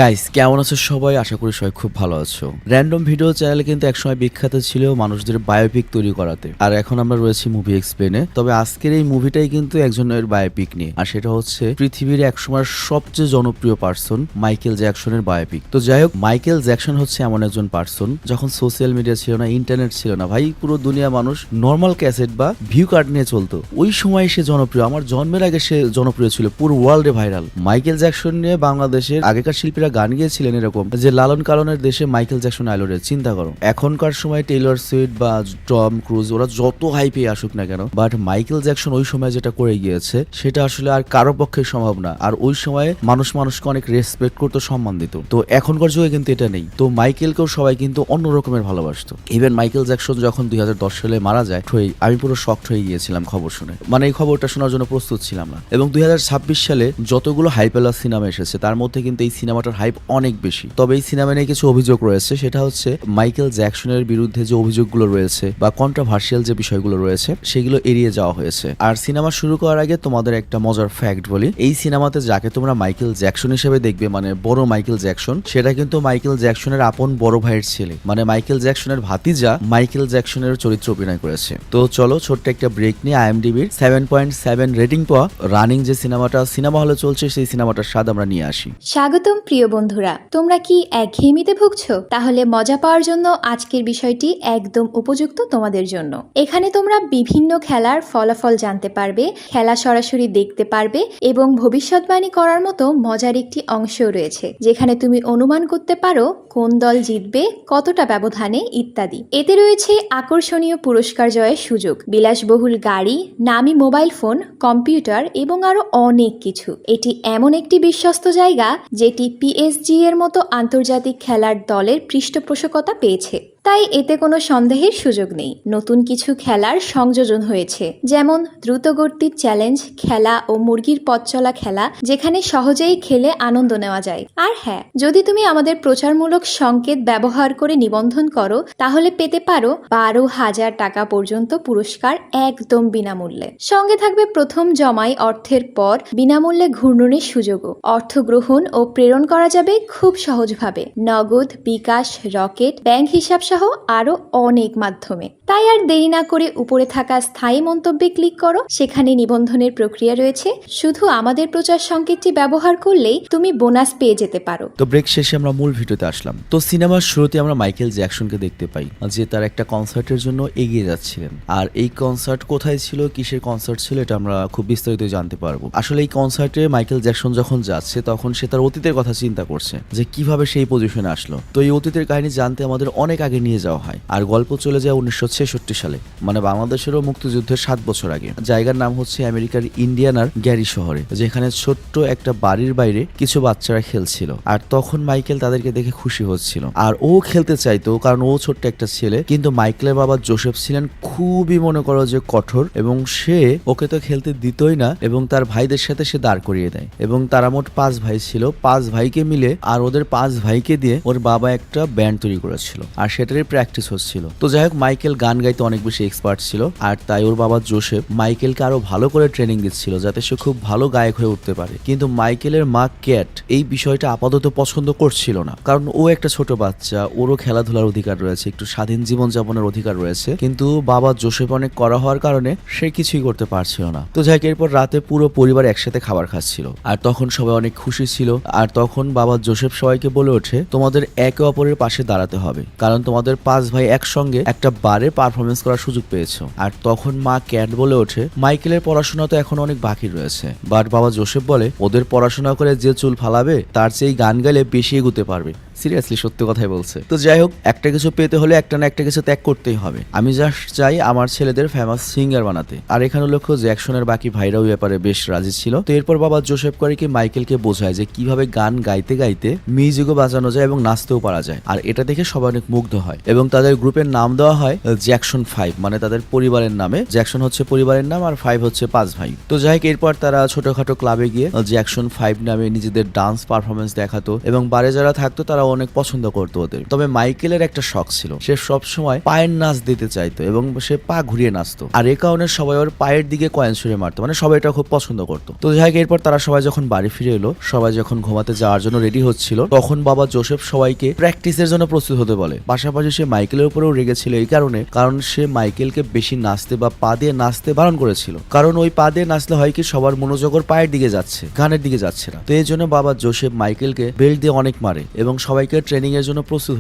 Guys কেমন আছো সবাই? আশা করি সবাই খুব ভালো আছো। র্যান্ডম ভিডিও চ্যানেল কিন্তু একসময় বিখ্যাত ছিল মানুষদের বায়োপিক তৈরি করাতে, আর এখন আমরা রয়েছি মুভি এক্সপ্লেনে। তবে আজকের এই মুভিটাই কিন্তু একজনের বায়োপিক নিয়ে, আর সেটা হচ্ছে পৃথিবীর একসময় সবচেয়ে জনপ্রিয় পার্সন মাইকেল জ্যাকসনের বায়োপিক। তো যাই হোক, মাইকেল জ্যাকসন হচ্ছে এমন একজন পার্সন, যখন সোশ্যাল মিডিয়া ছিল না, ইন্টারনেট ছিল না ভাই, পুরো দুনিয়া মানুষ নর্মাল ক্যাসেট বা ভিউ কার্ড নিয়ে চলতো। ওই সময় সে জনপ্রিয়, আমার জন্মের আগে সে জনপ্রিয় ছিল, পুরো ওয়ার্ল্ডে ভাইরাল। মাইকেল জ্যাকসন নিয়ে বাংলাদেশের আগেকার শিল্পীরা গান গিয়েছিলেন এরকম যে লালন কালনের দেশে মাইকেল জ্যাকসন আইলো রে, চিন্তা করো। এখনকার সময় টেইলর সুইফট বা টম ক্রুজ ওরা যত হাইপে আসুক না কেন, বাট মাইকেল জ্যাকসন ওই সময় যেটা করে গিয়েছে সেটা আসলে আর কারো পক্ষে সম্ভব না। আর ওই সময় মানুষ মানুষকে অনেক রেসপেক্ট করতো, সম্মান দিত। তো এখনকার যুগে কিন্তু এটা নেই। তো মাইকেলকেও সবাই কিন্তু অন্য রকমের ভালোবাসতো। ইভেন মাইকেল জ্যাকসন যখন 2010 সালে মারা যায়, আমি পুরো শকড হয়ে গিয়েছিলাম খবর শুনে। মানে এই খবরটা শোনার জন্য প্রস্তুত ছিলাম না। এবং 2026 সালে যতগুলো হাইপেলা সিনেমা এসেছে তার মধ্যে কিন্তু এই সিনেমাটার হাইপ অনেক বেশি। তবে এই সিনেমা নিয়ে কিছু অভিযোগ রয়েছে, সেটা হচ্ছে মাইকেল জ্যাকসনের বিরুদ্ধে যে অভিযোগগুলো রয়েছে বা কন্ট্রোভার্সিয়াল যে বিষয়গুলো রয়েছে সেগুলো এড়িয়ে যাওয়া হয়েছে। আর সিনেমা শুরু করার আগে তোমাদের একটা মজার ফ্যাক্ট বলি, এই সিনেমাতে যাকে তোমরা মাইকেল জ্যাকসন হিসেবে দেখবে, মানে বড় মাইকেল জ্যাকসন, সেটা কিন্তু মাইকেল জ্যাকসনের আপন বড় ভাইয়ের ছেলে, মানে মাইকেল জ্যাকসনের ভাতিজা মাইকেল জ্যাকসনের চরিত্র অভিনয় করেছে। তো চলো ছোট্ট একটা ব্রেক নিয়ে IMDb'র 7.7 রেটিং পাওয়া রানিং যে সিনেমাটা সিনেমা হলে চলছে সেই সিনেমাটার স্বাদ আমরা নিয়ে আসি। স্বাগতম প্রিয় বন্ধুরা, তোমরা কি একঘেয়েমিতে ভুগছো? তাহলে মজা পাওয়ার জন্য আজকের বিষয়টি একদম উপযুক্ত তোমাদের জন্য। এখানে তোমরা বিভিন্ন খেলার ফলাফল জানতে পারবে, খেলা সরাসরি দেখতে পারবে এবং ভবিষ্যৎবাণী করার মতো মজার একটি অংশও রয়েছে, যেখানে তুমি অনুমান করতে পারো কোন দল জিতবে, কতটা ব্যবধানে ইত্যাদি। এতে রয়েছে আকর্ষণীয় পুরস্কার জয়ের সুযোগ, বিলাসবহুল গাড়ি, নামি মোবাইল ফোন, কম্পিউটার এবং আরো অনেক কিছু। এটি এমন একটি বিশ্বস্ত জায়গা যেটি PSG এর মতো আন্তর্জাতিক খেলার দলের পৃষ্ঠপোষকতা পেয়েছে, তাই এতে কোনো সন্দেহের সুযোগ নেই। নতুন কিছু খেলার সংযোজন হয়েছে, যেমন দ্রুতগতির চ্যালেঞ্জ খেলা ও মুরগির পথ চলা খেলা, যেখানে সহজেই খেলে আনন্দ নেওয়া যায়। আর হ্যাঁ, যদি তুমি আমাদের প্রচারমূলক সংকেত ব্যবহার করে নিবন্ধন করো তাহলে পেতে পারো 12,000 টাকা পর্যন্ত পুরস্কার একদম বিনামূল্যে। সঙ্গে থাকবে প্রথম জমাই অর্থের পর বিনামূল্যে ঘূর্ণনের সুযোগও। অর্থ গ্রহণ ও প্রেরণ করা যাবে খুব সহজভাবে, নগদ, বিকাশ, রকেট, ব্যাংক হিসাব সহ আরো অনেক মাধ্যমে। তাই আর দেরি না করে উপরে থাকা স্থায়ী মন্তব্যে ক্লিক করো, সেখানে নিবন্ধনের প্রক্রিয়া রয়েছে। শুধু আমাদের প্রচার সংকেতটি ব্যবহার করলেই তুমি বোনাস পেয়ে যেতে পারো। তো ব্রেক শেষে আমরা মূল ভিডিওতে আসলাম। তো সিনেমার শুরুতে আমরা মাইকেল জ্যাকসনকে দেখতে পাই যে তার একটা কনসার্টের জন্য এগিয়ে যাচ্ছিলেন। আর এই কনসার্ট কোথায় ছিল, কিসের কনসার্ট ছিল, এটা আমরা খুব বিস্তারিত জানতে পারবো। আসলে এই কনসার্টে মাইকেল জ্যাকসন যখন যাচ্ছে তখন সে তার অতীতের কথা চিন্তা করছে যে কিভাবে সেই পজিশনে আসলো। তো এই অতীতের কাহিনী জানতে আমাদের অনেক আগে নিয়ে যাওয়া হয়, আর গল্প চলে যায় 1966 সালে, মানে বাংলাদেশেরও মুক্তিযুদ্ধের 7 বছর আগে। জায়গার নাম হচ্ছে আমেরিকার ইন্ডিয়ানার গ্যারি শহরে, যেখানে ছোট্ট একটা বাড়ির বাইরে কিছু বাচ্চারা খেলছিল। আর তখন মাইকেল তাদেরকে দেখে খুশি হচ্ছিল, আর ও খেলতে চাইতো কারণ ও ছোট্ট একটা ছেলে। কিন্তু মাইকেলের বাবা জোসেফ ছিলেন খুবই, মনে করো যে কঠোর, এবং সে ওকে তো খেলতে দিতই না, এবং তার ভাইদের সাথে সে দাঁড় করিয়ে দেয়। এবং তারা মোট 5 ভাই ছিল, 5 ভাইকে মিলে আর ওদের 5 ভাইকে দিয়ে ওর বাবা একটা ব্যান্ড তৈরি করেছিল, আর সেটারই প্র্যাকটিস হচ্ছিল। তো যাই হোক, মাইকেল গান গাইতে অনেক বেশি এক্সপার্ট ছিল, আর তাই ওর বাবা জোসেফ মাইকেলকে আরো ভালো করে ট্রেনিং দিচ্ছিল যাতে সে খুব ভালো গায়ক হয়ে উঠতে পারে। কিন্তু মাইকেলের মা ক্যাট এই বিষয়টা আপাতত পছন্দ করছিল না, কারণ ও একটা ছোট বাচ্চা, ওরও খেলাধুলার অধিকার রয়েছে, একটু স্বাধীন জীবনযাপনের অধিকার রয়েছে। কিন্তু বাবা জোসেফ অনেক কড়া হওয়ার কারণে সে কিছুই করতে পারছিল না। তো যাই হোক, এরপর রাতে পুরো পরিবার একসাথে খাবার খাচ্ছিল, আর তখন সবাই অনেক খুশি ছিল। আর তখন বাবা জোসেফ সবাইকে বলে ওঠে, তোমাদের একে অপরের পাশে দাঁড়াতে হবে, কারণ তোমাদের 5 ভাই একসঙ্গে একটা বারে পারফরমেন্স করার সুযোগ পেয়েছো। আর তখন মা ক্যাট বলে ওঠে, মাইকেলের পড়াশোনা তো এখন অনেক বাকি রয়েছে। বাট বাবা জোসেফ বলে, ওদের পড়াশোনা করে যে চুল ফালাবে তার চেয়ে গান গাইলে বেশি এগুতে পারবে। সিরিয়াসলি সত্যি কথাই বলছে। তো যাই হোক, একটা কিছু পেতে হলে একটা না একটা কিছু ত্যাগ করতেই হবে। আমি জাস্ট চাই আমার ছেলেদের ফেমাস সিঙ্গার বানাতে। আর এখানে লক্ষ্য জ্যাকসনের বাকি ভাইরাও ব্যাপারে বেশ রাজি ছিল। তো এরপর বাবা জোসেফ করে কি মাইকেলকে বোঝায় যে কিভাবে গান গাইতে গাইতে মিউজিকও বাজানো যায় এবং নাচতেও পারা যায়। আর এটা দেখে সবাই অনেক মুগ্ধ হয়, এবং তাদের গ্রুপের নাম দেওয়া হয় জ্যাকসন 5, মানে তাদের পরিবারের নামে। জ্যাকসন হচ্ছে পরিবারের নাম, আর 5 হচ্ছে 5 ভাই। তো যাই হোক, এরপর তারা ছোটখাটো ক্লাবে গিয়ে জ্যাকসন 5 নামে নিজেদের ডান্স পারফরমেন্স দেখাতো, এবং বারে যারা থাকতো তারা তারাও অনেক পছন্দ করতো ওদের। তবে মাইকেলের একটা শখ ছিল, সে সব সময় পায়ের নাচ দিতে চাইতো এবং সে পা ঘুরিয়ে নাচতো, আর এই কারণে সবাই ওর পায়ের দিকে কয়েন ছুঁড়ে মারতো, মানে সবাই এটা খুব পছন্দ করতো। তো যাই হোক, এরপর তারা সবাই যখন বাড়ি ফিরে এলো, সবাই যখন ঘুমাতে যাওয়ার জন্য রেডি হচ্ছিল, তখন বাবা জোসেফ সবাইকে প্র্যাকটিসের জন্য প্রস্তুত হতে বলে। পাশাপাশি সে মাইকেলের উপরেও রেগেছিল এই কারণ সে মাইকেলকে বেশি নাচতে বা পা দিয়ে নাচতে বারণ করেছিল, কারণ ওই পা দিয়ে নাচলে হয় কি সবার মনোযোগ ওর পায়ের দিকে যাচ্ছে, গানের দিকে যাচ্ছে না। তো এই জন্য বাবা জোসেফ মাইকেলকে বেল্ট দিয়ে অনেক মারে এবং সবাইকে ট্রেনিং এর জন্য প্রস্তুত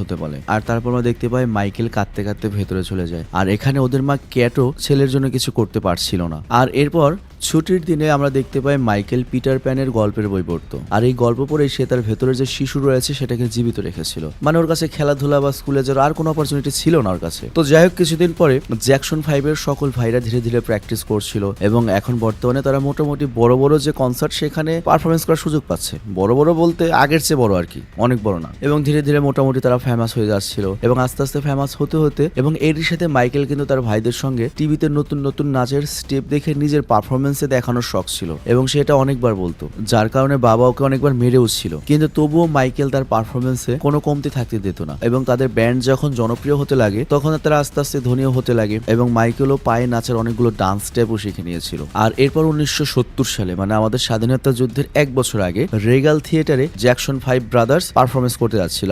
হতে বলে। আর তারপর আমরা দেখতে পাই মাইকেল কাঁদতে কাঁদতে ভেতরে চলে যায়, আর এখানে ওদের মা ক্যাটও ছেলের জন্য কিছু করতে পারছিল না। আর এরপর ছুটির দিনে আমরা দেখতে পাই মাইকেল পিটার প্যানের গল্পের বই পড়তো, আর এই গল্প পড়ে সে তার ভেতরে যে শিশু রয়েছে সেটাকে জীবিত রেখেছিল, মানে ওর কাছে খেলাধুলা বা স্কুলে যাওয়ার আর কোনো অপরচুনিটি ছিল না ওর কাছে। তো যাই হোক, কিছুদিন পরে জ্যাকসন 5 এর সকল ভাইরা ধীরে ধীরে প্র্যাকটিস করছিল এবং এখন বর্তমানে তারা মোটামুটি বড় বড় যে কনসার্ট সেখানে পারফরমেন্স করার সুযোগ পাচ্ছে। বড় বড় বলতে আগের চেয়ে বড় আর কি, অনেক বড় না। এবং ধীরে ধীরে মোটামুটি তারা ফেমাস হয়ে যাচ্ছিল এবং আস্তে আস্তে ফেমাস হতে হতে এবং এরই সাথে মাইকেল কিন্তু তার ভাইদের সঙ্গে টিভিতে নতুন নতুন নাচের স্টেপ দেখে নিজের পারফরমেন্সে দেখানোর শখ ছিল এবং সেটা অনেকবার বলতো, যার কারণে বাবা ওকে অনেকবার মেরেও ছিল। কিন্তু তবুও মাইকেল তার পারফরমেন্সে কোনো কমতি থাকতে দিত না এবং তাদের ব্যান্ড যখন জনপ্রিয় হতে লাগে তখন তারা আস্তে আস্তে ধনীও হতে লাগে এবং মাইকেলও পায়ে নাচের অনেকগুলো ডান্স স্টেপও শিখে নিয়েছিল। আর এরপর 1970 সালে, মানে আমাদের স্বাধীনতা যুদ্ধের 1 বছর আগে, রেগাল থিয়েটারে জ্যাকসন 5 ব্রাদার্স পারফরমেন্স করতে যাচ্ছিল।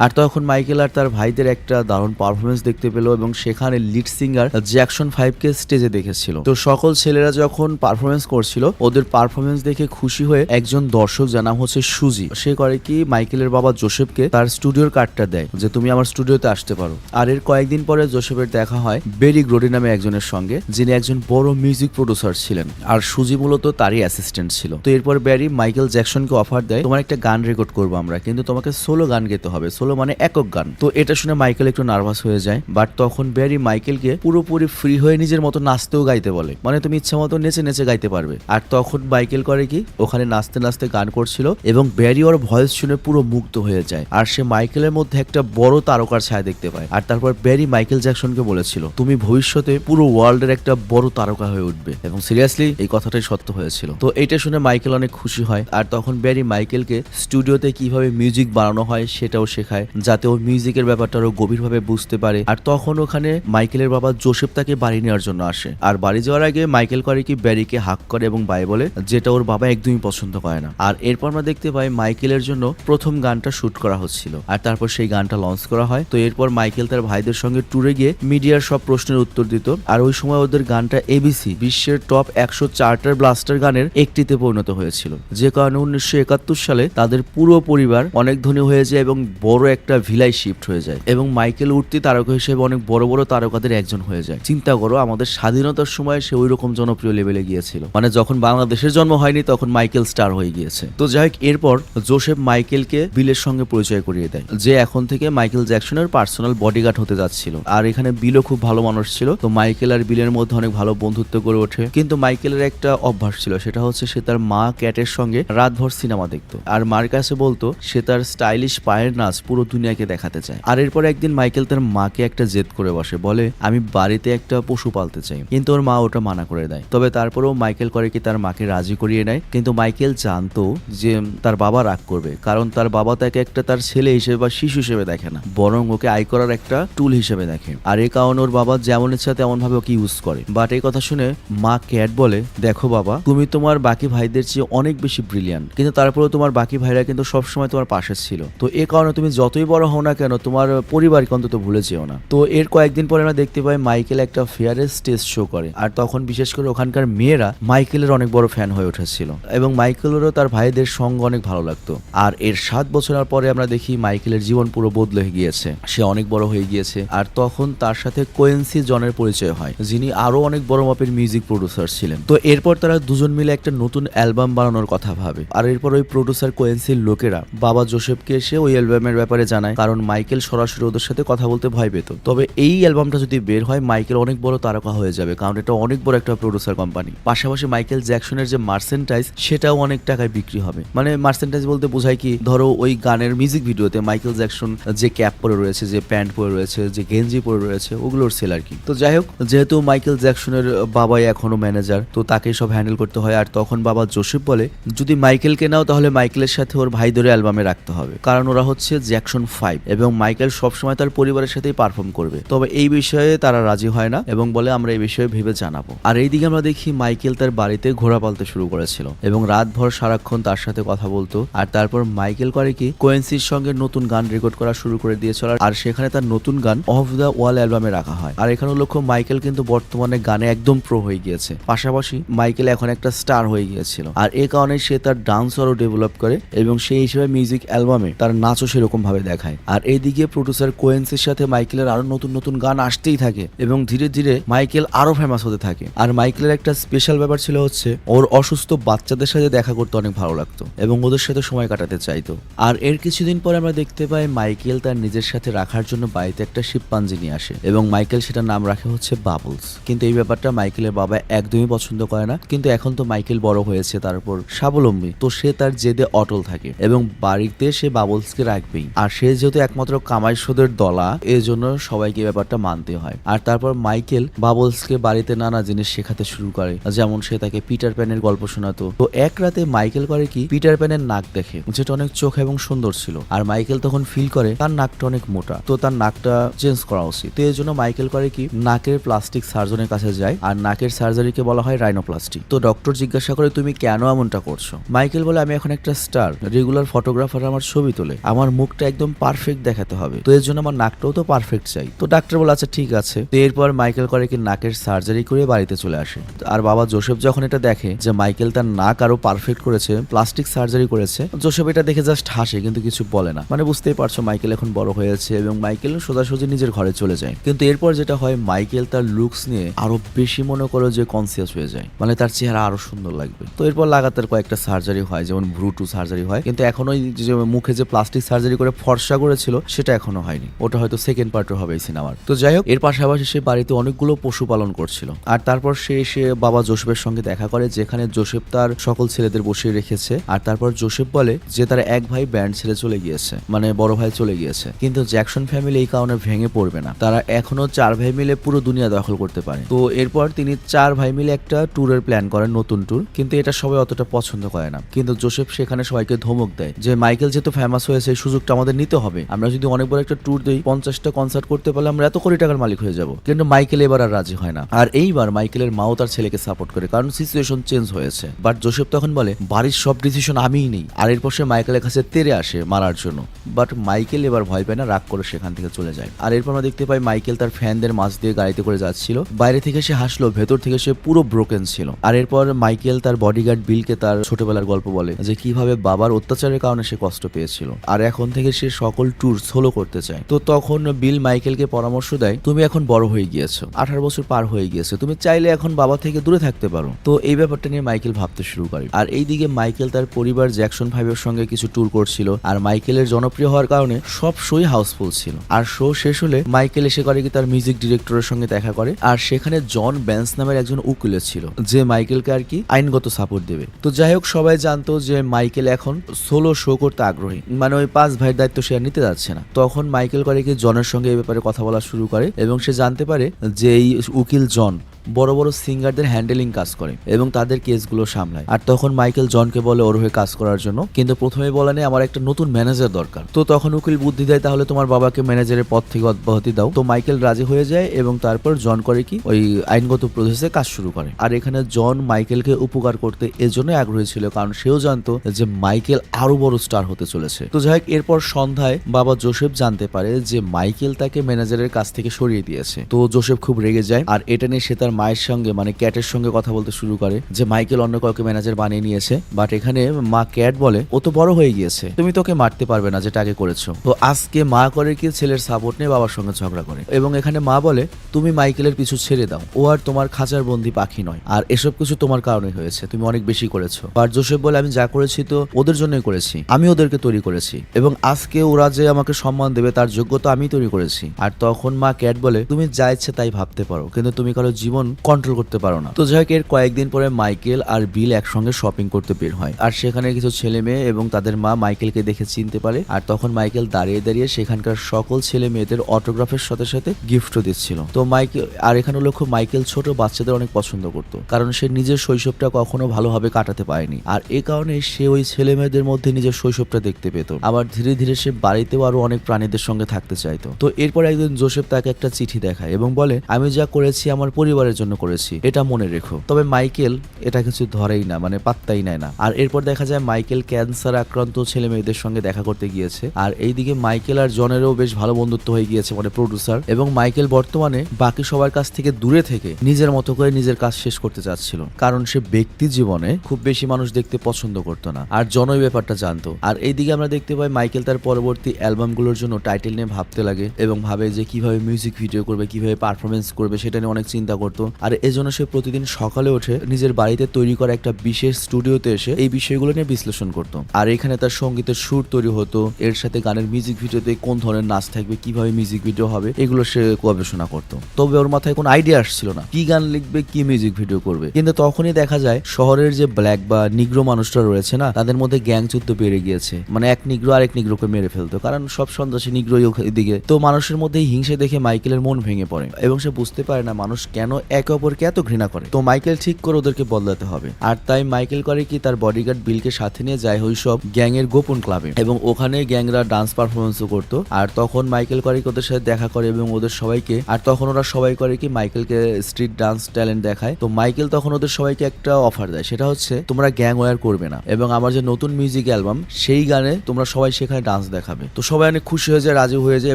আর তখন মাইকেল আর তার ভাইদের একটা দারুণ পারফরমেন্স দেখতে পেল এবং সেখানে লিড সিঙ্গার জ্যাকসন 5 কে স্টেজে দেখেছিল। তো সকল ছেলেরা যখন পারফরমেন্স করছিল, ওদের পারফরমেন্স দেখে খুশি হয়ে একজন দর্শক, যার নাম হচ্ছে সুজি, সে করে কি মাইকেলের বাবা জোসেফকে তার স্টুডিওর কার্ডটা দেয় যে তুমি আমার স্টুডিওতে আসতে পারো। আর এর কয়েকদিন পরে জোসেফের দেখা হয় বেরি গ্রোডি নামে একজনের সঙ্গে, যিনি একজন বড় মিউজিক প্রডিউসার ছিলেন, আর সুজি মূলত তারই অ্যাসিস্ট্যান্ট ছিল। তো এরপর ব্যারি মাইকেল জ্যাকসনকে অফার দেয়, তোমার একটা গান রেকর্ড করবো আমরা, কিন্তু তোমাকে সোলো গান গেতে হবে, সোলো মানে একক গান। তো এটা শুনে মাইকেল একটু নার্ভাস হয়ে যায়, বাট তখন ব্যারি মাইকেলকে পুরোপুরি ফ্রি হয়ে নিজের মতো নাচতেও গাইতে বলে, মানে তুমি ইচ্ছা মতো নেচে নেচে গাইতে পারবে। আর তখন মাইকেল করে কি ওখানে নাচতে নাচতে গান করছিল এবং ব্যারি ওর ভয়েস শুনে পুরো মুগ্ধ হয়ে যায়, আর সে মাইকেলের মধ্যে একটা বড় তারকার ছায়া দেখতে পায়। আর তারপর ব্যারি মাইকেল জ্যাকসনকে বলেছিল, তুমি ভবিষ্যতে পুরো ওয়ার্ল্ডের একটা বড় তারকা হয়ে উঠবে, এবং সিরিয়াসলি এই কথাটাই সত্য হয়েছিল। তো এটা শুনে মাইকেল অনেক খুশি হয়, আর তখন ব্যারি মাইকেলকে স্টুডিওতে কিভাবে মিউজিক বানানো হয় সেটাও শেখায়, যাতে ও মিউজিকের ব্যাপারটা আরো গভীরভাবে বুঝতে পারে। আর তখন ওখানে মাইকেলের বাবা জোসেফ তাকে বাড়ি নেওয়ার জন্য আসে, আর বাড়ি যাওয়ার আগে মাইকেল করে কি ব্যারিকে হাক করে এবং বাই বলে, যেটা ওর বাবা একদমই পছন্দ করে না। আর এরপর আমরা দেখতে পাই মাইকেলের জন্য প্রথম গানটা শুট করা হচ্ছিল, আর তারপর সেই গানটা লঞ্চ করা হয়। তো এরপর মাইকেল তার ভাইদের সঙ্গে ট্যুরে গিয়ে মিডিয়ার সব প্রশ্নের উত্তর দিত, আর ওই সময় ওদের গানটা এবিসি বিশ্বের টপ 100 চার্টার ব্লাস্টার গানের একটিতে পরিণত হয়েছিল, যে কারণে 1971 সালে তাদের পুরো পরিবার অনেক ধনী হয়ে যায় এবং বড় একটা ভিলায় শিফট হয়ে যায়, এবং মাইকেল উঠতি তারকা হিসেবে অনেক বড় বড় তারকাদের একজন হয়ে যায়। চিন্তা করো, আমাদের স্বাধীনতার সময় সে ওই রকম জনপ্রিয় লেভেলে গিয়েছিল, মানে যখন বাংলাদেশের জন্ম হয়নি তখন মাইকেল স্টার হয়ে গিয়েছে। তো যাই হোক, এরপর জোসেফ মাইকেলকে বিলের সঙ্গে পরিচয় করিয়ে দেয়, যে এখন থেকে মাইকেল জ্যাকসনের পার্সোনাল বডিগার্ড হতে যাচ্ছিল। আর এখানে বিলও খুব ভালো মানুষ ছিল, তো মাইকেল আর বিলের মধ্যে অনেক ভালো বন্ধুত্ব গড়ে ওঠে। কিন্তু মাইকেলের একটা অভ্যাস ছিল, সেটা হচ্ছে সে তার মা ক্যাটের সঙ্গে রাতভর সিনেমা দেখতো, আর মার কাছে বলতো সে তার স্টাইলিশ পায়ের নাচ পুরো দুনিয়াকে দেখাতে চায়। আর এরপর একদিন মাইকেল তার মাকে একটা জেদ করে বসে, বলে আমি বাড়িতে একটা পশু পালতে চাই, কিন্তু ওর মা ওটা মানা করে দেয়। তবে তারপরেও মাইকেল করে কি তার মাকে রাজি করিয়ে নেয়, কিন্তু মাইকেল জানতো যে তার বাবা রাগ করবে, কারণ তার বাবা তাকে একটা তার ছেলে হিসেবে বা শিশু হিসেবে দেখে না, বরং ওকে আয় করার একটা টুল হিসেবে দেখে। আর এই কারণে ওর বাবা যেমন ইচ্ছা তেমন ভাবে ওকে ইউজ করে। বাট এই কথা শুনে মা ক্যাট বলে, দেখো বাবা, তুমি তোমার বাকি ভাইদের চেয়ে অনেক বেশি ব্রিলিয়ান্ট, কিন্তু তারপরেও তোমার বাকি ভাইরা কিন্তু সবসময় তোমার পাশে ছিল, তো এ কারণে তুমি যতই বড় হও না কেন তোমার পরিবারকে অন্তত ভুলে যেও না। তো এর কয়েকদিন পরে আমরা দেখতে পাই মাইকেল একটা ফেয়ারে স্টেজ শো করে, আর তখন বিশেষ করে ওখানকার মেয়েরা মাইকেলের অনেক বড় ফ্যান হয়ে উঠেছিল, এবং মাইকেলেরও তার ভাইদের সঙ্গ অনেক ভালো লাগতো। আর এর 7 বছর পরে আমরা দেখি মাইকেলের জীবন পুরো বদলে গিয়েছে, সে অনেক বড় হয়ে গিয়েছে। আর তখন তার সাথে কোয়েন্সি জনের পরিচয় হয়, যিনি আরো অনেক বড় মাপের মিউজিক প্রডিউসার ছিলেন। তো এরপর তারা দুজন মিলে একটা নতুন অ্যালবাম বানানোর কথা ভাবে, আর এরপর ওই প্রডিউসার কোয়েন্সির লোকেরা বাবা জোসেফকে এসে ওই অ্যালবামের ব্যাপারে জানায়, কারণ মাইকেল সরাসরি ওদের সাথে কথা বলতে ভয় পেত। তবে এই অ্যালবামটা যদি বের হয় মাইকেল অনেক বড় তারকা হয়ে যাবে, কারণ এটা অনেক বড় একটা প্রডিউসার কোম্পানি। কোম্পানি। পাশাপাশি মাইকেল জ্যাকসনের যে মার্সেন্টাইজ সেটাও অনেক টাকায় বিক্রি হবে। মানে মার্সেন্টাইজ বলতে বোঝায় কি, ধরো ওই গানের মিউজিক ভিডিওতে মাইকেল জ্যাকসন যে ক্যাপ পরে রয়েছে, যে প্যান্ট পরে রয়েছে, যে গেঞ্জি পরে রয়েছে, ওগুলোর সেল আর কি। তো যাই হোক, যেহেতু মাইকেল জ্যাকসনের বাবাই এখনো ম্যানেজার, তো তাকে সব হ্যান্ডেল করতে হয়। আর তখন বাবা জোসেফ বলে, যদি মাইকেলকে নাও তাহলে মাইকেলের সাথে ওর ভাইদের অ্যালবামে রাখতে হবে, কারণ ওরা হচ্ছে জ্যাকসন 5 এবং মাইকেল সবসময় তার পরিবারের সাথেই পারফর্ম করবে। তবে এই বিষয়ে তারা রাজি হয় না এবং বলে আমরা এই বিষয়ে ভেবে জানাবো। আর এইদিকে আমরা দেখি মাইকেল তার বাড়িতে ঘোড়া পালতে শুরু করেছিল এবং রাতভর সারাক্ষণ তার সাথে কথা বলতো। আর তারপর মাইকেল করে কি, কোয়েন্সির সঙ্গে নতুন গান রেকর্ড করা শুরু করে দিয়েছিল। আর সেখানে তার নতুন গান অফ দ্য ওয়াল অ্যালবামে রাখা হয়। আর এখানে লক্ষ্য, মাইকেল কিন্তু বর্তমানে গানে একদম প্রো হয়ে গিয়েছে। পাশাপাশি মাইকেল এখন একটা স্টার হয়ে গিয়েছিল। আর এই কারণে সে তার ডান্স আরও ডেভেলপ করে এবং সেই হিসেবে মিউজিক অ্যালবামে তার নাচও সেরকম ভাবে দেখায়। আর এইদিকে প্রডিউসার কোয়েন্সের সাথে মাইকেলের আরো নতুন নতুন গান আসতেই থাকে এবং ধীরে ধীরে মাইকেল আরো ফেমাস হতে থাকে। আর মাইকেলের একটা স্পেশাল ব্যাপার ছিল হচ্ছে, ওর অসুস্থ বাচ্চাদের সাথে দেখা করতে অনেক ভালো লাগতো এবং ওদের সাথে সময় কাটাতে চাইতো। আর এর কিছুদিন পরে আমরা দেখতে পাই মাইকেল তার নিজের সাথে রাখার জন্য বাড়িতে একটা শিম্পাঞ্জি নিয়ে আসে এবং মাইকেল সেটার নাম রাখে হচ্ছে বাবলস। কিন্তু এই ব্যাপারটা মাইকেলের বাবা একদমই পছন্দ করে না। কিন্তু এখন তো মাইকেল বড় হয়েছে, তারপর স্বাবলম্বী, তো সে তার জেদে অটল থাকে এবং বাড়িতে সে বাবলসকে রাখবেই। আর সে যেহেতু একমাত্র কামাই সুদের দলা, এই জন্য সবাইকে ব্যাপারটা মানতে হয়। আর তারপর মাইকেল বাবলসকে বাড়িতে নানা জিনিস শেখাতে শুরু করে, যেমন সে তাকে পিটার প্যানের গল্প শোনাতো। তো এক রাতে মাইকেল করে কি, পিটার প্যানের নাক দেখে, যেটা অনেক চোখ এবং সুন্দর ছিল। আর মাইকেল তখন ফিল করে তার নাকটা অনেক মোটা, তো তার নাকটা চেঞ্জ করা উচিত। তো এই জন্য মাইকেল করে কি, নাকের প্লাস্টিক সার্জনের কাছে যায়। আর নাকের সার্জারিকে বলা হয় রাইনোপ্লাস্টি। তো ডক্টর জিজ্ঞাসা করে, তুমি কেন এমনটা করছো? মাইকেল বলে, আমি এখন একটা স্টার, রেগুলার ফটোগ্রাফার আমার ছবি তোলে, আমার মুখটা একদম পারফেক্ট দেখাতে হবে, তো এর জন্য আমার নাকটাও তো পারফেক্ট চাই। তো ডাক্তার বলে, আচ্ছা ঠিক আছে। তো এরপর মাইকেল করে কি, নাকের সার্জারি করে বাড়িতে চলে আসে। আর বাবা জোসেফ যখন এটা দেখে যে মাইকেল তার নাক আরো পারফেক্ট করেছে, প্লাস্টিক সার্জারি করেছে, জোসেফ এটা দেখে জাস্ট হাসে কিন্তু কিছু বলে না। মানে বুঝতেই পারছো মাইকেল এখন বড় হয়েছে এবং মাইকেল সোজাসুজি নিজের ঘরে চলে যায়। কিন্তু এরপর যেটা হয়, মাইকেল তার লুকস নিয়ে আরো বেশি মনে করো যে কনসিয়াস হয়ে যায়, মানে তার চেহারা আরো সুন্দর লাগবে। তো এরপর লাগাতার কয়েকটা সার্জারি হয়, যেমন ভ্রুটু সার্জারি হয়, কিন্তু এখনো যে মুখে যে প্লাস্টিক সার্জারি করে ফর্সা করেছিল সেটা এখনো হয়নি, ওটা হয়তো সেকেন্ড পার্টও হবে এই সিনেমার। তো যাই হোক, এর পাশাপাশি সে বাড়িতে অনেকগুলো পশু পালন করছিল। আর তারপর সে এসে বাবা জোসেফের সঙ্গে দেখা করে, যেখানে জোসেফ তার সকল ছেলেদের বসিয়ে রেখেছে। আর তারপর জোসেফ বলে যে তার এক ভাই ব্যান্ড ছেড়ে চলে গিয়েছে, মানে বড় ভাই চলে গিয়েছে, কিন্তু জ্যাকসন ফ্যামিলি এই কারণে ভেঙে পড়বে না, তারা এখনো 4 ভাই মিলে পুরো দুনিয়া দখল করতে পারে। তো এরপর তিনি 4 ভাই মিলে একটা ট্যুরের প্ল্যান করেন, নতুন ট্যুর, কিন্তু এটা সবাই অতটা পছন্দ করে না। কিন্তু জোসেফ সেখানে সবাইকে ধমক দেয় যে মাইকেল যেহেতু ফেমাস হয়েছে, এই সুযোগটা আমাদের নিতে হবে, আমরা যদি অনেক বড় একটা ট্যুর দিই, 50টা কনসার্ট করতে পারলে আমরা এত কোটি টাকার মালিক হয়ে যাব। কিন্তু মাইকেল এবার আর রাজি হয় না। আর এইবার মাইকেলের মাও তার ছেলেকে সাপোর্ট করে, কারণ সিচুয়েশন চেঞ্জ হয়েছে। বাট জোসেফ তখন বলে, বাড়ির সব ডিসিশন আমিই নেই। আর এরপর সে মাইকেলের কাছে তেড়ে আসে মারার জন্য। বাট মাইকেল এবার ভয় পায় না, রাগ করে সেখান থেকে চলে যায়। আর এরপর আমরা দেখতে পাই মাইকেল তার ফ্যানদের মাঝ দিয়ে গাড়িতে করে যাচ্ছিল, বাইরে থেকে সে হাসলো, ভেতর থেকে সে পুরো ব্রোকেন ছিল। আর এরপর মাইকেল তার বডিগার্ড বিলকে তার ছোটবেলার গল্প বলে যে কিভাবে বাবার অত্যাচারের কারণে সে কষ্ট পেয়েছিল, আর এখন থেকে সে সকল ট্যুর সোলো করতে চায়। তো তখন বিল মাইকেলকে পরামর্শ দেয়, তুমি এখন বড় হয়ে গিয়েছো, 18 বছর পার হয়ে গিয়েছে, তুমি চাইলে এখন বাবা থেকে দূরে থাকতে পারো। তো এই ব্যাপারটা নিয়ে মাইকেল ভাবতে শুরু করে। আর এইদিকে মাইকেল তার পরিবার জ্যাকসন 5-এর সঙ্গে কিছু ট্যুর করছিল। আর মাইকেলের জনপ্রিয় হওয়ার কারণে সব শোই হাউসফুল ছিল। আর শো শেষ হলে মাইকেল এসে করে কি তার মিউজিক ডিরেক্টরের সঙ্গে দেখা করে। আর সেখানে জন ব্যান্স নামের একজন উকিল ছিল, যে মাইকেলকে আর কি আইনগত সাপোর্ট দেবে। তো যাই হোক, সবাই জানতো যে মাইকেল এখন সোলো শো করতে আগ্রহী, মানে ওই 5 ভাইয়ের দায়িত্ব সে আর নিতে যাচ্ছে না। তখন মাইকেল করে কি জনের সঙ্গে এই ব্যাপারে কথা বলা শুরু করে এবং সে জানতে পারে যে এই উকিল জন বড় বড় সিঙ্গারদের হ্যান্ডেলিং কাজ করে এবং তাদের কেসগুলো সামলায়। আর তখন মাইকেল জনকে বলে ওর হয়ে কাজ করার জন্য, কিন্তু প্রথমে বলে নেই আমার একটা নতুন ম্যানেজার দরকার। তো তখন উকিল বুদ্ধি দেয়, তাহলে তোমার বাবাকে ম্যানেজারের পদ থেকে অব্যাহতি দাও। তো মাইকেল রাজি হয়ে যায় এবং তারপর জন করে কি ওই আইনগত প্রসেসে কাজ শুরু করে। আর এখানে জন মাইকেলকে উপকার করতে এজন্য আগ্রহী ছিল, কারণ সেও জানতো যে মাইকেল আরো বড় স্টার হতে চলেছে। তো যাই হোক, এরপর সন্ধ্যায় বাবা জোসেফ জানতে পারে যে মাইকেল তাকে ম্যানেজারের কাছ থেকে সরিয়ে দিয়েছে। তো জোসেফ খুব রেগে যায়। আর এটা নিয়ে সে তার মায়ের সঙ্গে, মানে ক্যাটের সঙ্গে কথা বলতে শুরু করে যে মাইকেল অন্য কাউকে ম্যানেজার বানিয়ে নিয়েছে। বাট এখানে মা ক্যাট বলে, ও তো বড় হয়ে গিয়েছে, তুমি তোকে মারতে পারবে না যেটা আগে করেছো। তো আজকে মা করে কি ছেলের সাপোর্ট নিয়ে বাবার সঙ্গে ঝগড়া করে এবং এখানে মা বলে, তুমি মাইকেলের পিছু ছেড়ে দাও, ও আর তোমার খাঁচার বন্দি পাখি নয়, আর এসব কিছু তোমার কারণে হয়েছে, তুমি অনেক বেশি করেছো। আর জোসেফ বলে, আমি যা করেছি তো ওদের জন্যই করেছি, আমি ওদেরকে তৈরি করেছি এবং আজকে ওরা যে আমাকে সম্মান দেবে তার যোগ্যতা আমি তৈরি করেছি। আর তখন মা ক্যাট বলে, তুমি যা ইচ্ছে তাই ভাবতে পারো, কিন্তু তুমি কারো জীবন কন্ট্রোল করতে পারো না। তো যাই হোক, এর কয়েকদিন পরে মাইকেল আর বিল একসঙ্গে শপিং করতে বের হয়, আর সেখানে কিছু ছেলে মেয়ে এবং তাদের মা মাইকেলকে দেখে চিনতে পারে। আর তখন মাইকেল দাঁড়িয়ে দাঁড়িয়ে সেখানকার সকল ছেলে মেয়েদের অটোগ্রাফের সাথে সাথে গিফটও দিচ্ছিল। তো মাইকেল, আর এখানে লক্ষ্য মাইকেল ছোট বাচ্চাদের অনেক পছন্দ করত, কারণ সে নিজের শৈশবটা কখনো ভালোভাবে কাটাতে পারেনি, আর এ কারণে সে ওই ছেলে মেয়েদের মধ্যে নিজের শৈশবটা দেখতে পেত। আবার ধীরে ধীরে সে বাড়িতেও আরো অনেক প্রাণীদের সঙ্গে থাকতে চাইতো। তো এরপর একদিন জোসেফ তাকে একটা চিঠি দেখায় এবং বলে, আমি যা করেছি আমার পরিবারের জন্য করেছি, এটা মনে রেখো। তবে মাইকেল এটা কিছু ধরেই না, মানে পাত্তাই নেয় না। আর এরপর দেখা যায় মাইকেল ক্যান্সার আক্রান্ত ছেলে মেয়েদের সঙ্গে দেখা করতে গিয়েছে, আর এইদিকে মাইকেল আর জনেরও বেশ ভালো বন্ধুত্ব হয়ে গিয়েছে, মানে প্রডিউসার। এবং মাইকেল বর্তমানে বাকি সবার কাছ থেকে দূরে থেকে নিজের মতো করে নিজের কাজ শেষ করতে চাচ্ছিল, কারণ সে ব্যক্তি জীবনে খুব বেশি মানুষ দেখতে পছন্দ করতো না, আর জন ওই ব্যাপারটা জানতো। আর এইদিকে আমরা দেখতে পাই মাইকেল তার পরবর্তী অ্যালবামগুলোর জন্য টাইটেল নিয়ে ভাবতে লাগে এবং ভাবে যে কিভাবে মিউজিক ভিডিও করবে, কিভাবে পারফরমেন্স করবে, সেটা নিয়ে অনেক চিন্তা করতো। আর এজন্য সে প্রতিদিন সকালে উঠে নিজের বাড়িতে তৈরি করা একটা বিশেষ স্টুডিওতে এসে এই বিষয়গুলো নিয়ে বিশ্লেষণ করতো। আর এখানে তার সঙ্গীতের সুর তৈরি হতো, এর সাথে গানের মিউজিক ভিডিওতে কোন ধরনের নাচ থাকবে, কিভাবে মিউজিক ভিডিও হবে, এগুলো সে গবেষণা করতো। তবে ওর মাথায় কোনো আইডিয়া আসছিল না কি গান লিখবে, কি মিউজিক ভিডিও করবে। কিন্তু তখনই দেখা যায় শহরের যে ব্ল্যাক বা নিগ্রো মানুষরা রয়েছে না, তাদের মধ্যে গ্যাং যুদ্ধ বেড়ে গিয়েছে, মানে এক নিগ্রো আরেক নিগ্রোকে মেরে ফেলতো, কারণ সব সন্ত্রাসী নিগ্রোই এদিকে। তো মানুষের মধ্যে হিংসে দেখে মাইকেলের মন ভেঙে পড়ে এবং সে বুঝতে পারে না মানুষ কেন একে অপরকে এত ঘৃণা করে। তো মাইকেল ঠিক করে ওদেরকে বদলাতে হবে, আর তাই মাইকেল করে কি তার বডিগার্ড বিলকে সাথে নিয়ে যায় ওই সব গ্যাং এর গোপন ক্লাবে, এবং ওখানে গ্যাংরা ডান্স পারফরমেন্সও করতো। আর তখন মাইকেল করে কি ওদের সাথে দেখা করে এবং ওদের সবাইকে, আর তখন ওরা সবাই করে কি মাইকেলকে স্ট্রিট ডান্স ট্যালেন্ট দেখায়। তো মাইকেল তখন ওদের সবাইকে একটা অফার দেয়, সেটা হচ্ছে তোমরা গ্যাং ওয়ার করবে না এবং আমার যে নতুন মিউজিক অ্যালবাম সেই গানে তোমরা সবাই সেখানে ডান্স দেখাবে। তো সবাই অনেক খুশি হয়ে যায়, রাজি হয়ে যায়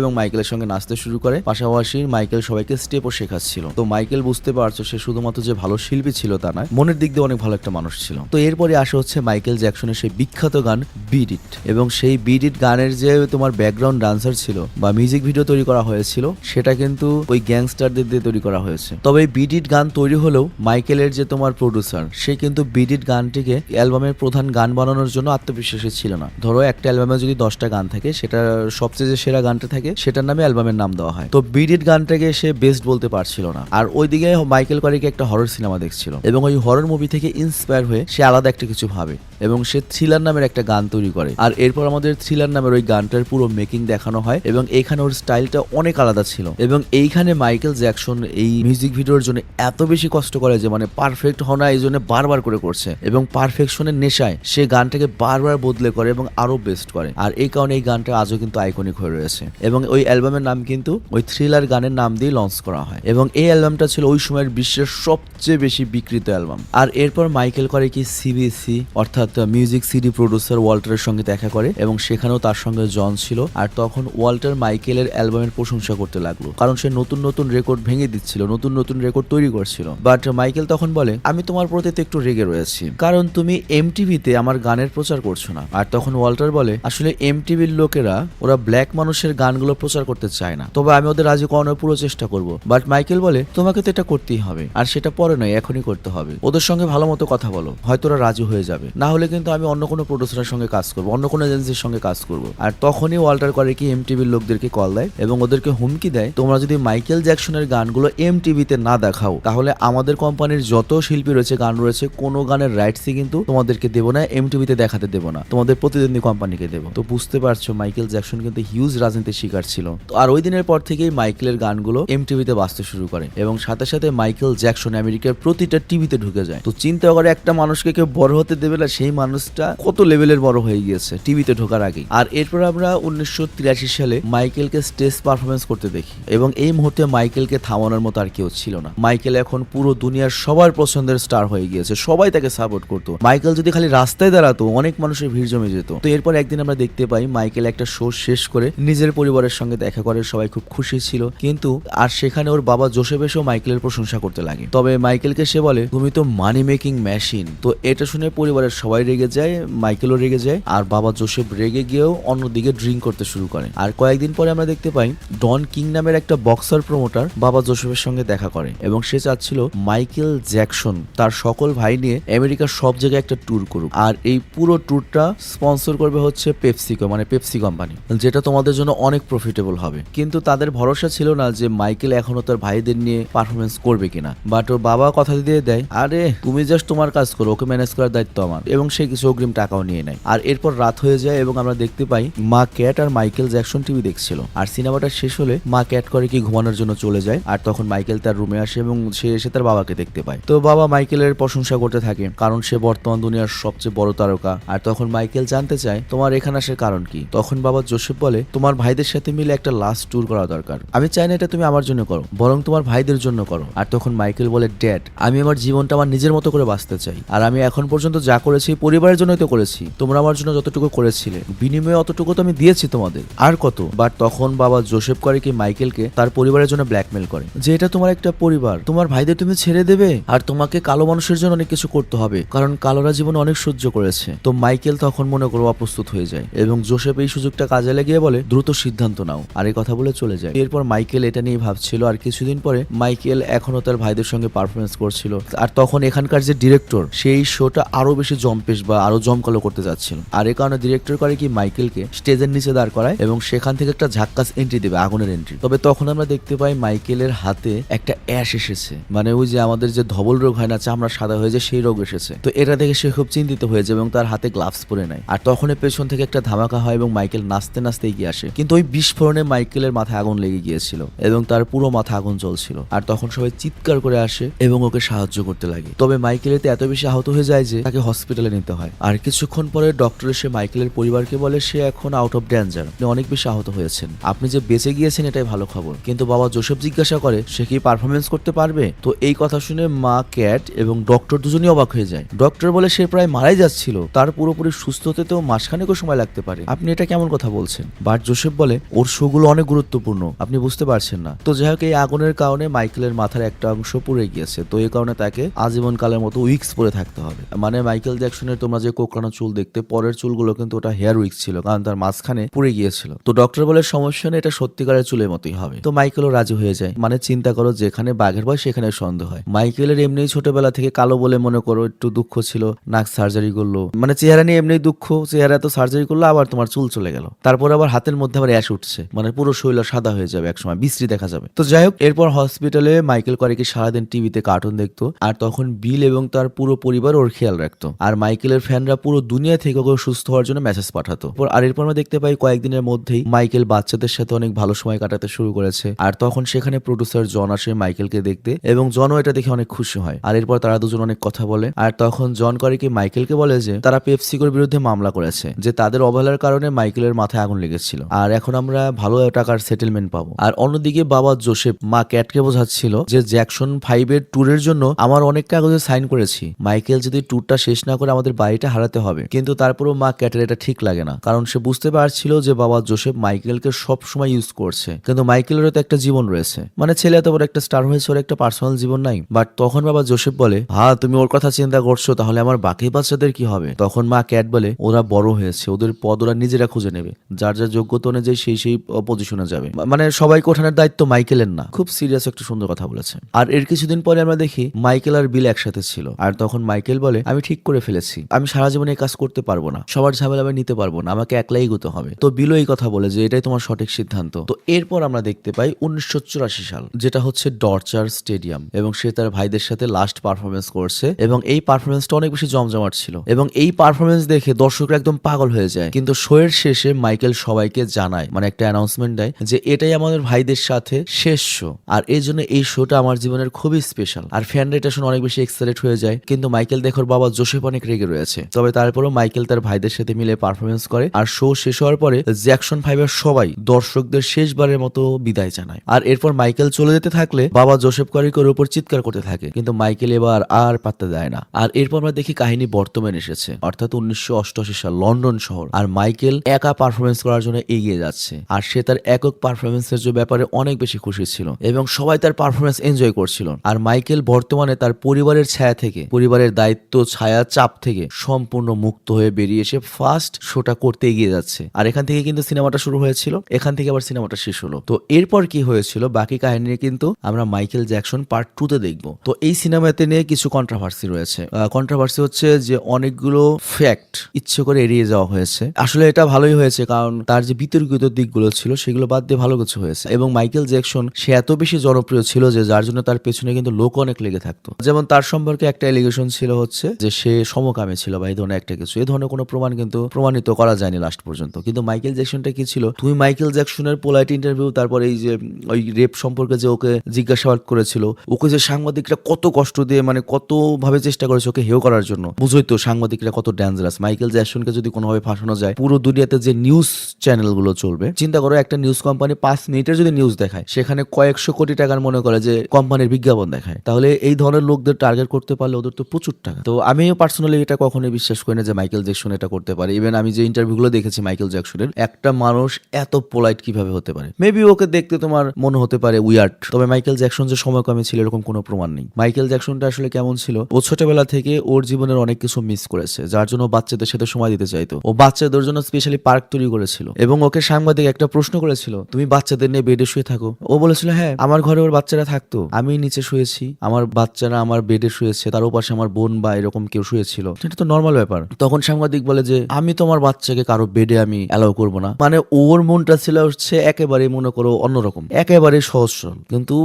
এবং মাইকেলের সঙ্গে নাচতে শুরু করে। পাশাপাশি মাইকেল সবাইকে স্টেপও শেখাচ্ছিল। তো মাইকেল বুঝতে পারছো সে শুধুমাত্র যে ভালো শিল্পী ছিল তা নয়, মনের দিক দিয়ে অনেক ভালো একটা মানুষ ছিল। তো এরপরে আসে হচ্ছে মাইকেল জ্যাকসনের সেই বিখ্যাত গান বিট ইট, এবং সেই বিট ইট গানের যে তোমার ব্যাকগ্রাউন্ড ডান্সার ছিল বা মিউজিক ভিডিও তৈরি করা হয়েছিল, সেটা কিন্তু ওই গ্যাংস্টারদের দিয়ে তৈরি করা হয়েছে। তবে এই বিট ইট গান তৈরি হলেও মাইকেলের যে তোমার প্রডিউসার, সে কিন্তু বিট ইট গানটিকে অ্যালবামের প্রধান গান বানানোর জন্য আত্মবিশ্বাসী ছিল না। ধরো একটা অ্যালবামে যদি 10টা গান থাকে, সেটা সবচেয়ে যে সেরা গানটা থাকে সেটার নামে অ্যালবামের নাম দেওয়া হয়। তো বিট ইট গানটাকে সে বেস্ট বলতে পারছিল না। আর ওইদিকে মাইকেল করিকে একটা হরর সিনেমা দেখছিল এবং ওই হরর মুভি থেকে ইন্সপায়ার হয়ে সে আলাদা একটা কিছু ভাবে এবং সে থ্রিলার নামের একটা গান তৈরি করে। আর এরপর আমাদের থ্রিলার নামের ওই গানটার পুরো মেকিং দেখানো হয় এবং এখানে ওর স্টাইলটা অনেক আলাদা ছিল। এবং এইখানে মাইকেল জ্যাকসন এই মিউজিক ভিডিওর জন্য এত বেশি কষ্ট করে যে মানে পারফেক্ট হওয়া এই জন্য বারবার করে করছে এবং পারফেকশনের নেশায় সে গানটাকে বারবার বদলে করে এবং আরো বেস্ট করে। আর এই কারণে এই গানটা আজও কিন্তু আইকনিক হয়ে রয়েছে এবং ওই অ্যালবামের নাম কিন্তু ওই থ্রিলার গানের নাম দিয়ে লঞ্চ করা হয় এবং এই অ্যালবামটা ছিল ওই সময়ের বিশ্বের সবচেয়ে বেশি বিক্রিত অ্যালবাম। আর এরপর মাইকেল করে কি সিবিসি অর্থাৎ মিউজিক সিডি প্রডিউসার ওয়াল্টারের সঙ্গে দেখা করে এবং সেখানেও তার সঙ্গে জন ছিল। আর তখন ওয়াল্টার মাইকেলের অ্যালবামের প্রশংসা করতে লাগলো, কারণ সে নতুন নতুন রেকর্ড ভেঙে দিচ্ছিল, নতুন নতুন রেকর্ড তৈরি করছিল। বাট মাইকেল তখন বলে, আমি তোমার প্রতি একটু রেগে রয়েছি, কারণ তুমি এমটিভিতে আমার গানের প্রচার করছো না। আর তখন ওয়াল্টার বলে, আসলে এমটিভির লোকেরা ওরা ব্ল্যাক মানুষের গানগুলো প্রচার করতে চায় না, তবে আমি ওদের রাজি করানোর পুরো চেষ্টা করব। বাট মাইকেল বলে, তোমাকে তো এটা করতেই হবে, আর সেটা পরে নয়, এখনই করতে হবে। ওদের সঙ্গে ভালো মতো কথা বলো, হয়তো ওরা রাজি হয়ে যাবে, না হলে কিন্তু আমি অন্য কোনো প্রডিউসারের সঙ্গে কাজ করবো, অন্য কোনো এজেন্সির সঙ্গে কাজ করবো। আর তখনই ওয়াল্টার করে কি এমটিভির লোকদেরকে কল দেয় এবং ওদেরকে হুমকি দেয়, তোমরা যদি মাইকেল জ্যাকসনের গানগুলো এমটিভিতে না দেখাও, তাহলে আমাদের কোম্পানির যত শিল্পী রয়েছে, গান রয়েছে, কোনো গানের রাইটসই কিন্তু তোমাদেরকে দেবো না, এমটিভিতে দেখাতে দেবো না, তোমাদের প্রতিদ্বন্দ্বী কোম্পানিকে দেবো। তো বুঝতে পারছো মাইকেল জ্যাকসন কিন্তু হিউজ রাজনীতির শিকার ছিল। তো আর ওই দিনের পর থেকেই মাইকেলের গানগুলো এমটিভিতে বাজতে শুরু করে এবং সাথে সাথে মাইকেল জ্যাকসন আমেরিকার প্রতিটা টিভিতে ঢুকে যায়। তো চিন্তা করে একটা মানুষকে কেউ বড় হতে দেবে না, সেই মানুষটা কত লেভেলের বড় হয়ে গিয়েছে টিভিতে ঢোকার আগে। আর এরপর আমরা 1983 সালে মাইকেলকে স্টেজ পারফরমেন্স করতে দেখি এবং এই মুহূর্তে মাইকেলকে থামানোর মতো আর কেউ ছিল না। মাইকেল এখন পুরো দুনিয়ার সবার পছন্দের স্টার হয়ে গিয়েছে, সবাই তাকে সাপোর্ট করতো। মাইকেল যদি খালি রাস্তায় দাঁড়াতো, অনেক মানুষের ভিড় জমে যেত। তো এরপর একদিন আমরা দেখতে পাই মাইকেল একটা শো শেষ করে নিজের পরিবারের সঙ্গে দেখা করে, সবাই খুব খুশি ছিল। কিন্তু আর সেখানে ওর বাবা জোসেফ এসেও মাইকেলের প্রশংসা করতে লাগে। তবে মাইকেলকে সে বলে, তুমি তো মানি মেকিং মেশিন। তো এটা শুনে পরিবারের সবাই সবাই রেগে যায়, মাইকেলও রেগে যায়, আর বাবা জোসেফ রেগে গিয়েও অন্যদিকে ড্রিঙ্ক করতে শুরু করে। আর কয়েকদিন পরে আমরা দেখতে পাই ডন কিং নামের একটা বক্সার প্রমোটার বাবা জোসেফের সঙ্গে দেখা করে এবং সে চাচ্ছিল মাইকেল জ্যাকসন তার সকল ভাই নিয়ে আমেরিকার সব জায়গায় একটা ট্যুর করুক, আর এই পুরো ট্যুরটা স্পন্সর করবে হচ্ছে পেপসিকো, মানে পেপসি কোম্পানি, যেটা তোমাদের জন্য অনেক প্রফিটেবল হবে। কিন্তু তাদের ভরসা ছিল না যে মাইকেল এখনো তার ভাইদের নিয়ে পারফরমেন্স করবে কিনা, বাট ওর বাবা কথা দিয়ে দেয়, আরে তুমি জাস্ট তোমার কাজ করো, ওকে ম্যানেজ করার দায়িত্ব আমার, এবং সে কিছু অগ্রিম টাকাও নিয়ে নেয়। আর এরপর রাত হয়ে যায় এবং আমরা দেখতে পাই মা ক্যাট আর মাইকেল জ্যাকসন টিভি দেখছিল। আর সিনেমাটা শেষ হলে মা ক্যাট করে কি ঘুমানোর জন্য চলে যায়, আর তখন মাইকেল তার রুমে আসে এবং সে এসে তার বাবাকে দেখতে পায়। তো বাবা মাইকেলের প্রশংসা করতে থাকে কারণ সে বর্তমান দুনিয়ার সবচেয়ে বড় তারকা। আর তখন মাইকেল জানতে চায় তোমার এখানে আসার কারণ কি। তখন বাবা জোসেফ বলে তোমার ভাইদের সাথে মিলে একটা লাস্ট ট্যুর করা দরকার, আমি চাই না এটা তুমি আমার জন্য করো, বরং তোমার ভাইদের জন্য করো। আর তখন মাইকেল বলে ড্যাড, আমি আমার জীবনটা আমার নিজের মতো করে বাঁচতে চাই, আর আমি এখন পর্যন্ত যা করেছি পরিবারের জন্যই তো করেছি, তোমরা আমার জন্য যতটুকু করেছিলে বিনিময়ে অতটুকু তো আমি দিয়েছি তোমাদের, আর কত। বাট তখন বাবা জোসেফ করে কি মাইকেলকে তার পরিবারের জন্য ব্ল্যাকমেল করে যে এটা তোমার একটা পরিবার, তোমার ভাইদের তুমি ছেড়ে দেবে আর তোমাকে কালো মানুষের জন্য অনেক কিছু করতে হবে, কারণ কালোরা জীবনে অনেক সহ্য করেছে। তো মাইকেল তখন মনে করো অপ্রস্তুত হয়ে যায় এবং জোসেফ এই সুযোগটা কাজে লাগিয়ে বলে দ্রুত সিদ্ধান্ত নাও, আর এই কথা বলে চলে যায়। এরপর মাইকেল এটা নিয়ে ভাবছিল, আর কিছুদিন পরে মাইকেল এখনো তার ভাইদের সঙ্গে পারফরমেন্স করছিল, আর তখন এখানকার যে ডিরেক্টর সেই শোটা আরো বেশি জম্পেশ বা আরো জমকালো করতে যাচ্ছিল। আর এই কারণে ডিরেক্টর করে কি মাইকেলকে স্টেজের নিচে দাঁড় করায় এবং সেখান থেকে একটা ঝাক্কাস এন্ট্রি দেবে, আগুনের এন্ট্রি। তবে তখন আমরা দেখতে পাই মাইকেলের হাতে একটা অ্যাশ এসেছে, মানে ওই যে আমাদের যে ধবল রোগ হয় না, চামড়া সাদা হয়ে যায়, সেই রোগ এসেছে। তো এটা দেখে সে খুব চিন্তিত হয়ে যায় এবং তার হাতে গ্লাভস পরে নেয়। আর তখন পেছন থেকে একটা ধামাকা হয় এবং মাইকেল নাচতে নাচতে এগিয়ে আসে, কিন্তু ওই বিস্ফোরণে মাইকেলের মাথায় আগুন লেগে গিয়েছিল এবং তার পুরো মাথা আগুন জ্বলছিল। আর তখন সবাই চিৎকার করে আসে এবং ওকে সাহায্য করতে লাগে। তবে মাইকেল এতে এত বেশি আহত হয়ে যায় যে তাকে হসপিটালে নিতে হয়। আর কিছুক্ষণ পরে ডক্টর এসে মাইকেলের পরিবারকে বলে সে এখন আউট অফ ডেঞ্জার, আপনি অনেক বেশি আহত হয়েছেন, আপনি যে বেঁচে গিয়েছেন এটাই ভালো খবর। কিন্তু বাবা জোসেফ জিজ্ঞাসা করে সে কি পারফরমেন্স করতে পারবে। তো এই কথা শুনে মা ক্যাট এবং ডক্টর দুজনই অবাক হয়ে যায়। ডক্টর বলে সে প্রায় মারাই যাচ্ছিল, তার পুরোপুরি সুস্থ হতে তো মাসখানেকও সময় লাগতে পারে, আপনি এটা কেমন কথা বলছেন। বাট জোসেফ বলে ওর শোগুলো অনেক গুরুত্বপূর্ণ, আপনি বুঝতে পারছেন না। তো যাই হোক এই আগুনের কারণে মাইকেলের মাথার একটা অংশ পুড়ে গিয়েছে, তো এই কারণে তাকে আজীবন কালের মতো উইক্স পরে থাকতে হবে। মানে মাইকেল জ্যাকসনের তোমরা যে কোকড়ানো চুল দেখতে, পরের চুলগুলো কিন্তু ওটা হেয়ার উইক্স ছিল, কারণ তার মাঝখানে পুড়ে গিয়েছিল। তো ডক্টর বলে সমস্যা নেই, এটা সত্যিকারের চুলের মতোই হবে। তো মাইকেলও রাজি হয়ে যায়। মানে চিন্তা করো যেখানে বাঘের ভয় সেখানে সন্দেহ হয়। মাইকেলের এমনি ছোটবেলা থেকে কালো বলে মনে করো একটু দুঃখ ছিল, নাক সার্জারি করলো, মানে চেহারা নিয়ে এমনি দুঃখ, চেহারা তো সার্জারি করলো, আবার তোমার চুল চলে গেল, তারপর আবার হাতের মধ্যে আবার অ্যাশ উঠছে, মানে পুরো শরীর সাদা হয়ে যাবে, একসময় বিশ্রী দেখা যাবে। তো যাই হোক এরপর হসপিটালে মাইকেল করে কি সারাদিন টিভিতে কার্টুন দেখতো, আর তখন বিল এবং তার পুরো পরিবার ওর খেয়াল রাখতো। আর মাইকেলের ফ্যানরা পুরো দুনিয়া থেকে ওকে সুস্থ হওয়ার জন্য মেসেজ পাঠাতো। আর এরপর আমরা দেখতে পাই কয়েকদিনের মধ্যেই মাইকেল বাচ্চাদের সাথে অনেক ভালো সময় কাটাতে শুরু করেছে। আর তখন সেখানে প্রডিউসার জন আসে মাইকেলকে দেখতে এবং জনও এটা দেখে অনেক খুশি হয়। আর এরপর তারা দুজন অনেক কথা বলে। আর তখন জন করে কি মাইকেলকে বলে যে তারা পেপসিকোর বিরুদ্ধে মামলা করেছে, যে তাদের অবহেলার কারণে মাইকেলের মাথায় আগুন লেগেছিল, আর এখন আমরা ভালো টাকার সেটেলমেন্ট পাবো। আর অন্যদিকে বাবা জোসেফ মা ক্যাটকে বোঝাচ্ছিল যে জ্যাকসন 5 এর ট্যুরের জন্য আমার অনেক কাগজে সাইন করেছি, মাইকেল যদি ট্যুরটা শেষ না করে আমাদের বাড়িটা হারাতে হবে। কিন্তু তারপরও মা ক্যাটের এটা ঠিক লাগে না, কারণ সে বুঝতে পারছিল যে বাবা জোসেফ মাইকেলকে সব সময় ইউজ করছে, কিন্তু মাইকেলেরও তো একটা জীবন রয়েছে, মানে ছেলে এত বড় একটা স্টার হয়েছে, ওর একটা পার্সোনাল জীবন নাই। বাট তখন বাবা জোসেফ বলে হ্যাঁ তুমি ওর কথা চিন্তা করছো, তাহলে আমার বাকি বাচ্চাদের কি হবে। তখন মা ক্যাট বলে ওরা বড় হয়েছে, ওদের পদ ওরা নিজেরা খুঁজে নেবে, যার যার যোগ্যতা অনুযায়ী সেই পজিশনে যাবে, মানে সবাইকে ওঠানোর দায়িত্ব মাইকেলের না। খুব সিরিয়াস একটা সুন্দর কথা বলেছে। আর এর কিছুদিন পরে আমরা দেখি মাইকেল আর বিল একসাথে ছিল। আর তখন মাইকেল বলে আমি ঠিক করে ফেলেছি, আমি সারা জীবনে এই কাজ করতে পারবো না, সবার ঝামেলা আমি নিতে পারবো না, আমাকে একলাই এগোতে হবে। তো বিলও এই কথা বলে যে এটাই তোমার সঠিক সিদ্ধান্ত। তো এরপর আমরা দেখতে পাই 1984 সাল, যেটা হচ্ছে ডরচার স্টেডিয়াম, এবং সে তার ভাইদের সাথে লাস্ট পারফরমেন্স করছে এবং এই পারফরমেন্সটা অনেক বেশি জমজমাট ছিল এবং এই পারফরমেন্স দেখে দর্শকরা একদম পাগল হয়ে যায়। কিন্তু শোয়ের শেষে মাইকেল সবাইকে জানায়, মানে একটা অ্যানাউন্সমেন্ট দেয় যে এটাই আমাদের ভাইদের সাথে শেষ শো, আর এই জন্য এই শোটা আমার জীবনের খুবই স্পেশাল। আর ফ্যানরা এটা শুনে অনেক বেশি এক্সাইটেড হয়ে যায়, কিন্তু মাইকেল দেখোর বাবা জোসেফ অনেক রেগে রয়েছে। তবে তারপরেও মাইকেল তার ভাইদের সাথে মিলে পারফরমেন্স করে। আর শো শেষ হওয়ার পরে জ্যাকসন 5 এর সবাই দর্শকদের শেষবারের মতো বিদায় জানায়। আর এরপর মাইকেল চলে যেতে থাকলে বাবা জোসেফ করিকের উপর চিৎকার করতে থাকে, কিন্তু মাইকেল এবার আর পাত্তা দেয় না। আর এরপর আমরা দেখি কাহিনী বর্তমানে এসেছে, অর্থাৎ 1988 সাল, লন্ডন শহর। আর মাইকেল একা পারফরমেন্স করার জন্য এগিয়ে যাচ্ছে, আর সে তার একক পারফরমেন্সের ব্যাপারে অনেক বেশি খুশি ছিল এবং সবাই তার পারফরমেন্স এনজয় করছিল। আর মাইকেল বর্তমানে তার পরিবারের ছায়া থেকে পরিবারের দায়িত্ব, ছায়া, চাপ থেকে সম্পূর্ণ মুক্ত হয়ে বেরিয়ে এসে ফার্স্ট শোটা করতে এগিয়ে যাচ্ছে। আর এখান থেকে কিন্তু সিনেমাটা শুরু হয়েছিল, এখান থেকে আবার সিনেমাটা শেষ হলো। তো এরপর কি হয়েছিল বাকি কাহিনী কিন্তু আমরা মাইকেল জ্যাকসন পার্ট 2 তে দেখবো। তো এই সিনেমাতে নিয়ে কিছু কন্ট্রোভার্সি রয়েছে। কন্ট্রোভার্সি হচ্ছে যে অনেকগুলো ফ্যাক্ট ইচ্ছে করে এড়িয়ে যাওয়া হয়েছে। আসলে এটা ভালোই হয়েছে, কারণ তার যে বিতর্কিত দিকগুলো ছিল সেগুলো বাদ দিয়ে ভালো কিছু হয়েছে। এবং মাইকেল জ্যাকসন সে এত বেশি জনপ্রিয় ছিল যে যার জন্য তার পেছনে কিন্তু লোক অনেক লেগে থাকতো। যেমন তার সম্পর্কে একটা এলিগেশন ছিল হচ্ছে যে সে সমকামী ছিল বা এই ধরনের একটা কিছু, এই ধরনের কোনো প্রমাণ কিন্তু প্রমাণিত করা যায়নি লাস্ট পর্যন্ত। কিন্তু মাইকেল জ্যাকসনটা কি ছিল, তুমি মাইকেল জ্যাকসনের পোলাইট ইন্টারভিউ, তারপর এই যে ওই রেপ সম্পর্কে যে ওকে জিজ্ঞাসাবাদ করেছিল, ওকে যে সাংবাদিকরা কত কষ্ট দিয়ে মানে কত ভাবে চেষ্টা করেছে ওকে হেয় করার জন্য, বুঝোই তো সাংবাদিকরা কত ডেঞ্জারাস। মাইকেল জ্যাকসনকে যদি কোনোভাবে ফাঁসানো যায়, পুরো দুনিয়াতে যে নিউজ চ্যানেলগুলো চলবে, চিন্তা করো একটা নিউজ কোম্পানি 5 মিনিটের যদি নিউজ দেখায় সেখানে কয়েকশো কোটি টাকার মনে করে যে কোম্পানির বিজ্ঞাপন দেখায়, তাহলে এই ধরনের লোকদের টার্গেট করতে পারলে ওদের তো প্রচুর টাকা। তো আমিও পার্সোনালি এটা কখনোই বিশ্বাস করি না যে মাইকেল জ্যাকসন এটা করতে পারে। ইভেন আমি যে ইন্টারভিউগুলো দেখেছি মাইকেল জ্যাকসনের, একটা মানুষ এত পোলাইট কিভাবে হতে পারে? মেবি ওকে দেখতে তোমার মনে হতে পারে উইয়ার্ড, তবে মাইকেল জ্যাকসন যে সময়কামী ছিল এরকম কোনো প্রমাণ নেই। মাইকেল জ্যাকসনটা আসলে কেমন ছিল, ও ছোটবেলা থেকে ওর জীবনের অনেক কিছু মিস করেছে, যার জন্য বাচ্চাদের সাথে সময় দিতে চাইতো। ও বাচ্চাদের জন্য স্পেশালি পার্ক তৈরি করেছিল এবং ওকে সাংবাদিক একটা প্রশ্ন করেছিল, তুমি বাচ্চাদের নিয়ে বেডে শুয়ে থাকো? ও বলেছিল হ্যাঁ, আমার ঘরে ওর বাচ্চারা থাকতো, আমি নিচে শুয়েছি, আমার বাচ্চারা আমার বেডে শুয়েছে, তার ওপাশে আমার বোন বা এরকম কেউ শুয়েছিল, এটা তো নর্মাল ব্যাপার। তখন সাংবাদিক বলে যে আমি তোমার বাচ্চাকে কারো বেডে আমি অ্যালাউ করবো না। মানে ওর মনটা ছিল হচ্ছে একেবারে মনে করো অন্যরকম, একেবারে সহজ সরল, কিন্তু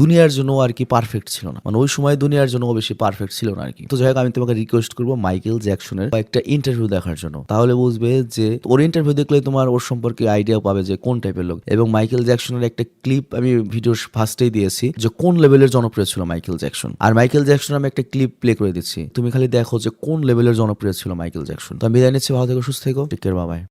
দুনিয়ার জন্য আর কি পারফেক্ট ছিল না। মানে ওই সময় দুনিয়ার জন্য ও বেশি পারফেক্ট ছিল না আর কি। তো যাই হোক, আমি তোমাকে রিকোয়েস্ট করবো মাইকেল জ্যাকসনের একটা ইন্টারভিউ দেখার জন্য, তাহলে বুঝবে যে ওর ইন্টারভিউ দেখলে তোমার ওর সম্পর্কে আইডিয়া পাবে যে কোন টাইপের লোক। এবং মাইকেল জ্যাকসনের একটা ক্লিপ আমি ভিডিওর ফার্স্টেই দিয়েছি যে কোন লেভেলের জনপ্রিয় ছিল মাইকেল জ্যাকসন। আর মাইকেল জ্যাকসন আমি একটা ক্লিপ প্লে করে দিচ্ছি, তুমি খালি দেখো যে কোন লেভেলের জনপ্রিয় ছিল মাইকেল জ্যাকসন। তো আমি বিদায় নিচ্ছি, ভালো থেকো, সুস্থ থেকো, টেক কেয়ার, বাই বাই।